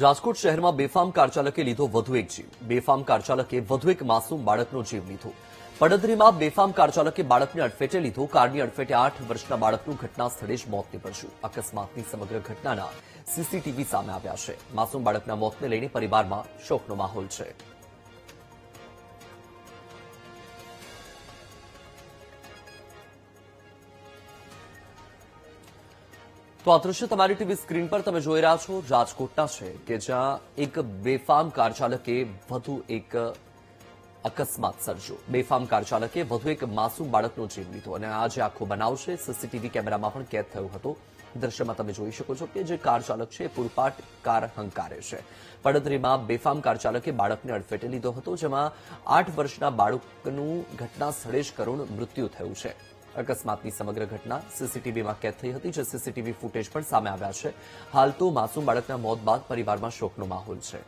રાજકોટ શહેરમાં બેફામ કાર ચાલકે લીધો વધુ એક જીવ. બેફામ કાર ચાલકે વધુ એક માસૂમ બાળકનો જીવ લીધો. પડદરીમાં બેફામ કાર ચાલકે બાળકને અડફેટે લીધો. કારની અડફેટે 8 વર્ષના બાળકનું ઘટના સ્થળે જ મોત નીપજ્યું. અકસ્માતની સમગ્ર ઘટનાના સીસીટીવી સામે આવ્યા છે. માસૂમ બાળકના મોતને લઈને પરિવારમાં શોકનો માહોલ છે. તો આ દ્રશ્ય તમારી ટીવી સ્ક્રીન પર તમે જોઈ રહ્યા છો રાજકોટના છે કે જ્યાં એક બેફામ કાર ચાલકે વધુ એક અકસ્માત સર્જ્યો. બેફામ કાર ચાલકે વધુ એક માસૂમ બાળકનો જીવ લીધો અને આ જે આખો બનાવ છે સીસીટીવી કેમેરામાં પણ કેદ થયો હતો. દ્રશ્યમાં તમે જોઈ શકો છો કે જે કાર ચાલક છે એ પૂરપાટ કાર હંકારે છે. પડદરીમાં બેફામ કાર ચાલકે બાળકને અડફેટે લીધો હતો, જેમાં 8 વર્ષના બાળકનું ઘટના સ્થળે જ કરુણ મૃત્યુ થયું છે. અકસ્માતની સમગ્ર ઘટના સીસીટીવીમાં કેદ થઈ હતી, જે સીસીટીવી ફૂટેજ પણ સામે આવ્યા છે. હાલ તો માસૂમ બાળકના મોત બાદ પરિવારમાં શોકનો માહોલ છે.